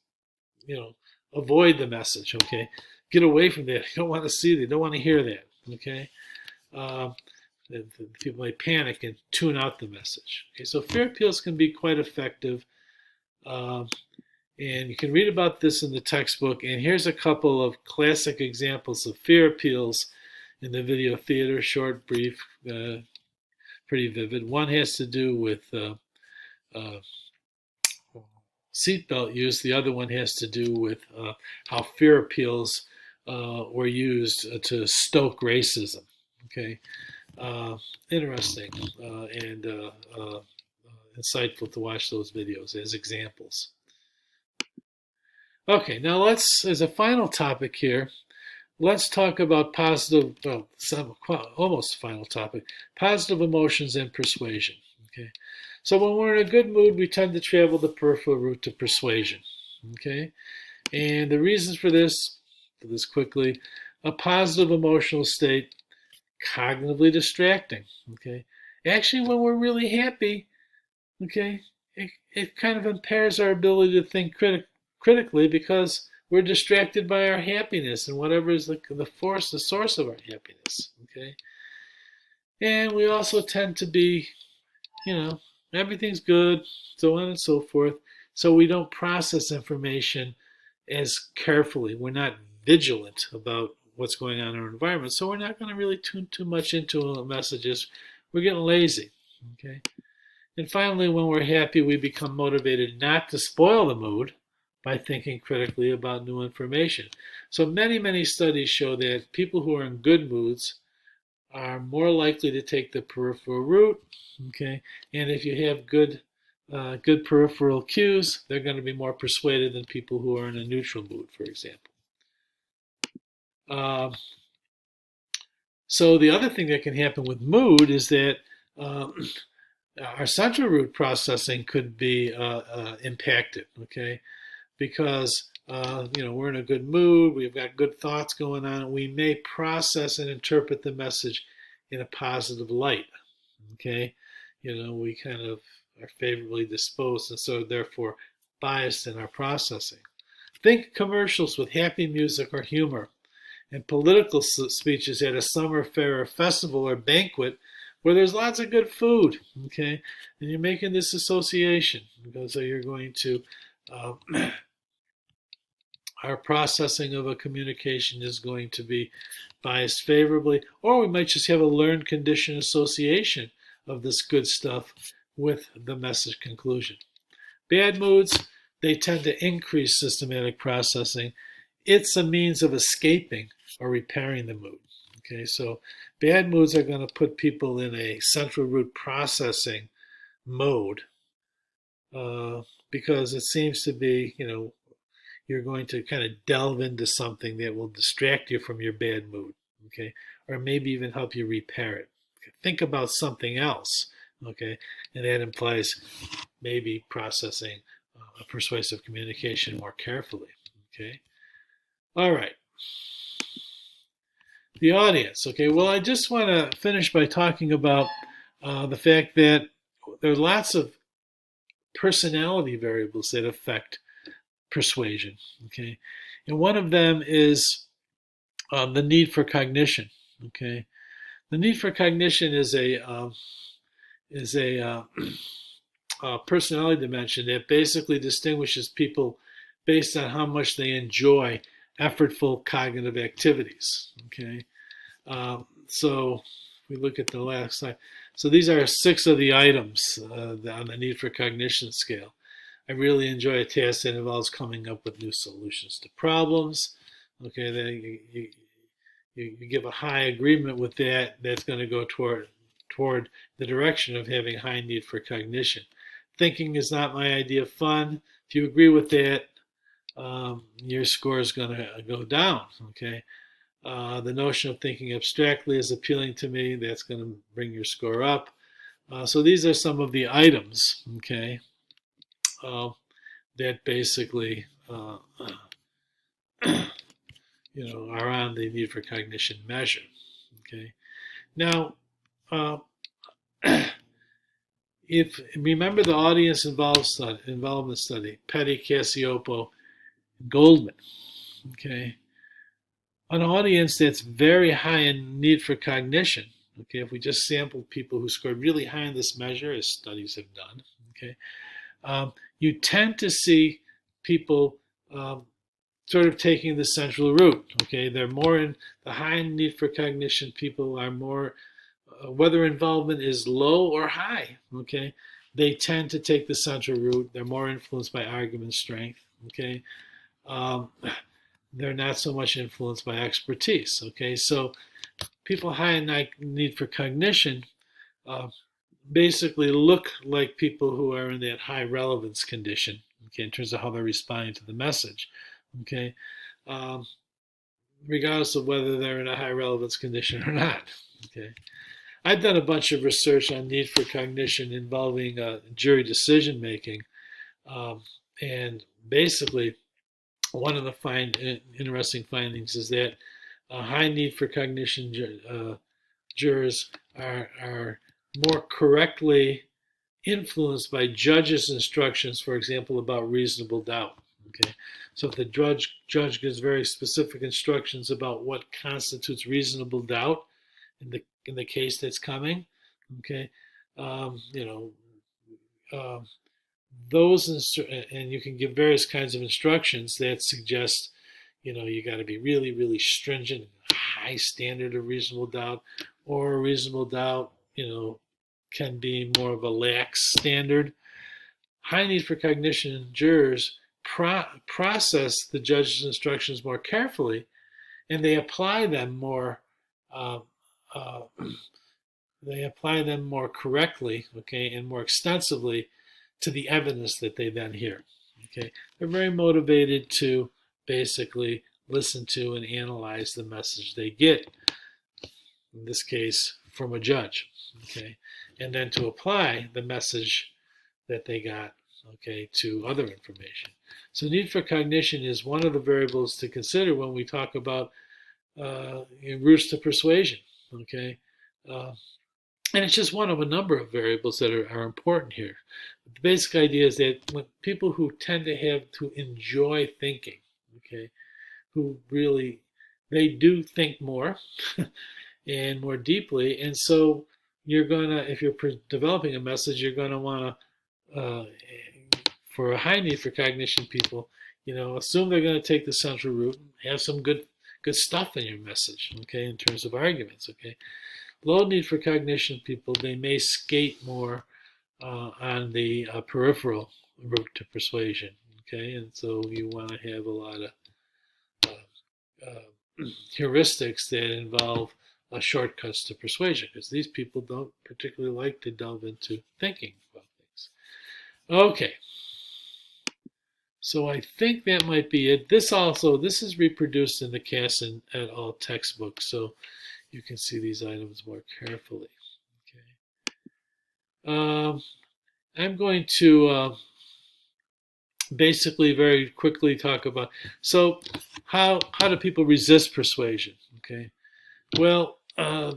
avoid the message, okay, get away from that. You don't want to see that, you don't want to hear that, okay. People might panic and tune out the message. Okay, so fear appeals can be quite effective, And you can read about this in the textbook. And here's a couple of classic examples of fear appeals in the video theater, short, brief, pretty vivid. One has to do with seatbelt use. The other one has to do with how fear appeals were used to stoke racism. Okay, interesting and insightful to watch those videos as examples. Okay, now let's, as a final topic here, let's talk about positive, well, almost final topic, positive emotions and persuasion. Okay, so when we're in a good mood, we tend to travel the peripheral route to persuasion. Okay, and the reasons for this quickly, a positive emotional state, cognitively distracting. Okay, actually, when we're really happy, okay, it kind of impairs our ability to think critically because we're distracted by our happiness and whatever is the source of our happiness. Okay, and we also tend to be, everything's good, so on and so forth. So we don't process information as carefully. We're not vigilant about what's going on in our environment. So we're not going to really tune too much into messages. We're getting lazy. Okay. And finally, when we're happy, we become motivated not to spoil the mood by thinking critically about new information. So many studies show that people who are in good moods are more likely to take the peripheral route. Okay, and if you have good peripheral cues, they're going to be more persuaded than people who are in a neutral mood, for example. So the other thing that can happen with mood is that our central root processing could be impacted. Okay, because we're in a good mood, we've got good thoughts going on, we may process and interpret the message in a positive light. Okay, we kind of are favorably disposed and so therefore biased in our processing. Think commercials with happy music or humor, and political speeches at a summer fair or festival or banquet where there's lots of good food. Okay, and you're making this association because you're going to our processing of a communication is going to be biased favorably, or we might just have a learned condition association of this good stuff with the message conclusion. Bad moods, they tend to increase systematic processing. It's a means of escaping or repairing the mood. Okay, so bad moods are going to put people in a central root processing mode because it seems to be, you're going to kind of delve into something that will distract you from your bad mood, okay, or maybe even help you repair it. Think about something else, okay, and that implies maybe processing a persuasive communication more carefully, okay. All right. The audience, okay, well, I just want to finish by talking about the fact that there are lots of personality variables that affect persuasion, okay, and one of them is the need for cognition. Okay, the need for cognition is a personality dimension that basically distinguishes people based on how much they enjoy effortful cognitive activities. Okay, so we look at the last slide. So these are 6 of the items on the need for cognition scale. I really enjoy a task that involves coming up with new solutions to problems. Okay, then you give a high agreement with that. That's going to go toward the direction of having high need for cognition. Thinking is not my idea of fun. If you agree with that, your score is going to go down. Okay, the notion of thinking abstractly is appealing to me. That's going to bring your score up. So these are some of the items. Okay. That basically are on the need for cognition measure. Okay, now if remember the audience involvement study, Petty, Cassiopo, Goldman. Okay, an audience that's very high in need for cognition. Okay, if we just sampled people who scored really high in this measure, as studies have done. Okay. You tend to see people sort of taking the central route. Okay, they're more in the high need for cognition. People are more, whether involvement is low or high. Okay, they tend to take the central route. They're more influenced by argument strength. Okay, um, they're not so much influenced by expertise. Okay, so people high in need for cognition uh, basically look like people who are in that high relevance condition. Okay, in terms of how they're responding to the message. Okay, um, regardless of whether they're in a high relevance condition or not. Okay, I've done a bunch of research on need for cognition involving jury decision making, um, and basically, one of the interesting findings is that a high need for cognition jurors are more correctly influenced by judges' instructions, for example, about reasonable doubt. Okay, so if the judge gives very specific instructions about what constitutes reasonable doubt in the case that's coming, okay, you know, uh, and you can give various kinds of instructions that suggest, you got to be really, really stringent, high standard of reasonable doubt, or reasonable doubt, can be more of a lax standard. High need for cognition jurors process the judge's instructions more carefully, and they apply them more. Uh, uh, they apply them more correctly, okay, and more extensively to the evidence that they then hear. Okay, they're very motivated to basically listen to and analyze the message they get. In this case, from a judge. Okay, and then to apply the message that they got, okay, to other information. So need for cognition is one of the variables to consider when we talk about routes to persuasion. Okay, and it's just one of a number of variables that are important here. The basic idea is that when people who tend to enjoy thinking, okay, who really, they do think more and more deeply, and so if you're developing a message, you're gonna want to, for a high need for cognition people, assume they're going to take the central route, have some good stuff in your message, okay, in terms of arguments, okay. Low need for cognition people, they may skate more on the peripheral route to persuasion, okay, and so you want to have a lot of heuristics that involve shortcuts to persuasion, because these people don't particularly like to delve into thinking about things. Okay, so I think that might be it. This is reproduced in the Casson et al. Textbook, so you can see these items more carefully. Okay. I'm going to basically very quickly talk about, so how do people resist persuasion? Okay. Well,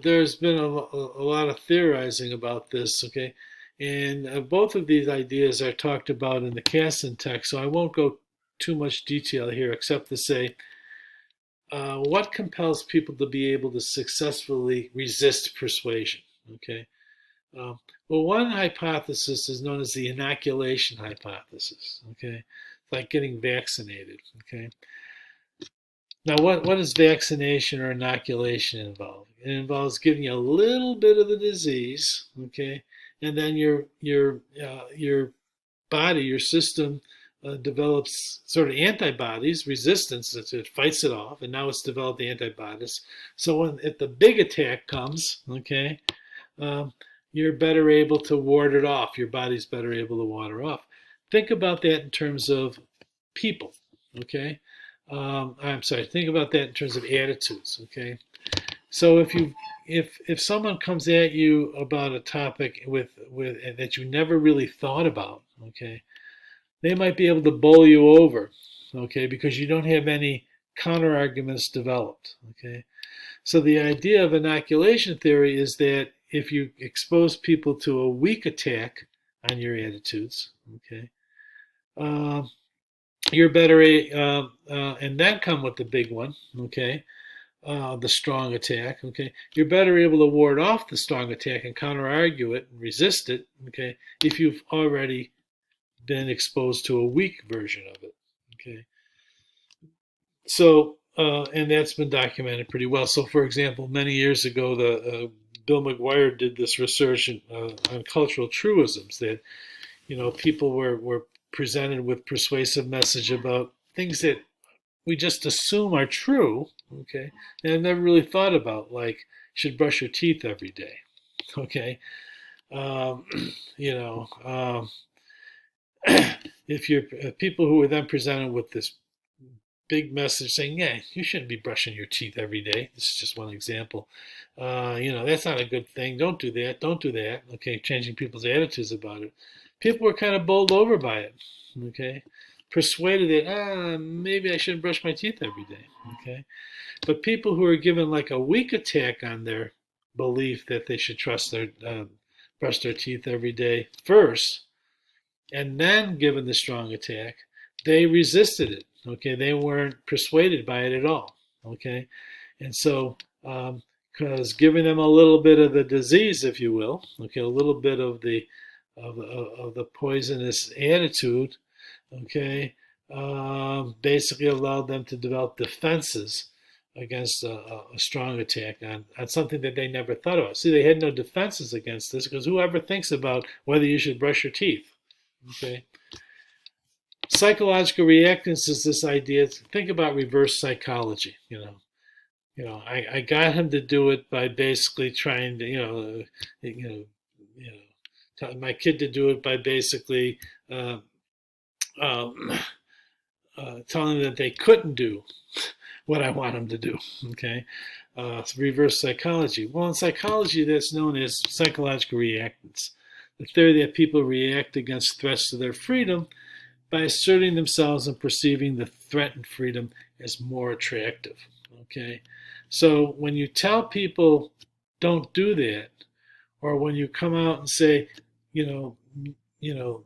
there's been a lot of theorizing about this, okay, and both of these ideas are talked about in the Casson text, so I won't go too much detail here except to say what compels people to be able to successfully resist persuasion, okay. Well, one hypothesis is known as the inoculation hypothesis, okay, like getting vaccinated, okay. Now, what does vaccination or inoculation involve? It involves giving you a little bit of the disease, okay, and then your body, your system develops sort of antibodies, resistance. It fights it off, and now it's developed antibodies. So if the big attack comes, okay, you're better able to ward it off. Your body's better able to ward it off. Think about that in terms of people, okay. I'm sorry. Think about that in terms of attitudes. Okay, so if someone comes at you about a topic with that you never really thought about, okay, they might be able to bowl you over, okay, because you don't have any counter arguments developed. Okay, so the idea of inoculation theory is that if you expose people to a weak attack on your attitudes, okay. You're better, and then come with the big one, okay, the strong attack, okay. You're better able to ward off the strong attack and counter-argue it and resist it, okay, if you've already been exposed to a weak version of it, Okay, so and that's been documented pretty well. So, for example, many years ago, the Bill McGuire did this research on cultural truisms that people were presented with persuasive message about things that we just assume are true, okay, and I've never really thought about, like you should brush your teeth every day, okay. Um, you know, if you're people who were then presented with this big message saying, yeah, you shouldn't be brushing your teeth every day. This is just one example. That's not a good thing. Don't do that. Don't do that. Okay, changing people's attitudes about it. People were kind of bowled over by it. Okay, persuaded that maybe I shouldn't brush my teeth every day. Okay, but people who are given like a weak attack on their belief that they should trust their brush their teeth every day first, and then given the strong attack, they resisted it. Okay, they weren't persuaded by it at all. Okay, and so because giving them a little bit of the disease, if you will, okay, a little bit of the poisonous attitude, okay, basically allowed them to develop defenses against a strong attack on something that they never thought about. See, they had no defenses against this because whoever thinks about whether you should brush your teeth, okay. Psychological reactance is this idea. Think about reverse psychology. I got him to do it by basically trying to, tell my kid to do it by basically um, telling them that they couldn't do what I want them to do. Okay, it's reverse psychology. Well, in psychology, that's known as psychological reactance, the theory that people react against threats to their freedom by asserting themselves and perceiving the threatened freedom as more attractive. Okay, so when you tell people don't do that, or when you come out and say, you know, you know,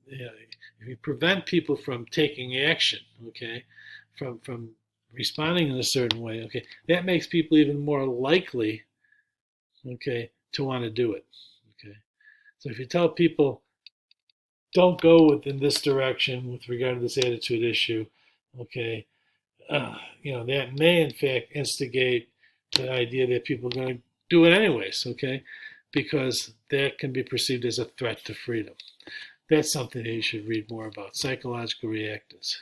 if you prevent people from taking action, okay, from responding in a certain way, okay, that makes people even more likely, okay, to want to do it. Okay, so if you tell people don't go in this direction with regard to this attitude issue, okay, that may in fact instigate the idea that people are going to do it anyways, okay, because that can be perceived as a threat to freedom. That's something that you should read more about, psychological reactance.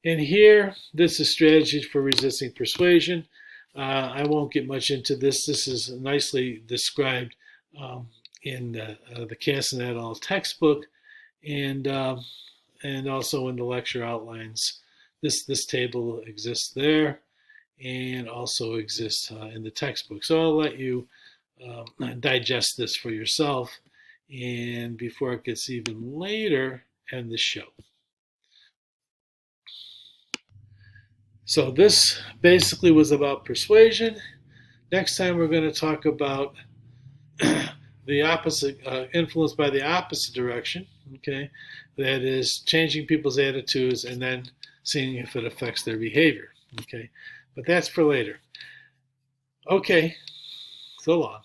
And here, this is strategies for resisting persuasion. I won't get much into this. This is nicely described in the Casson et al. Textbook, and also in the lecture outlines. This table exists there, and also exists in the textbook. So I'll let you digest this for yourself, and before it gets even later, end the show. So this basically was about persuasion. Next time we're going to talk about the opposite, influenced by the opposite direction, okay? That is changing people's attitudes and then seeing if it affects their behavior, okay? But that's for later. Okay, so long.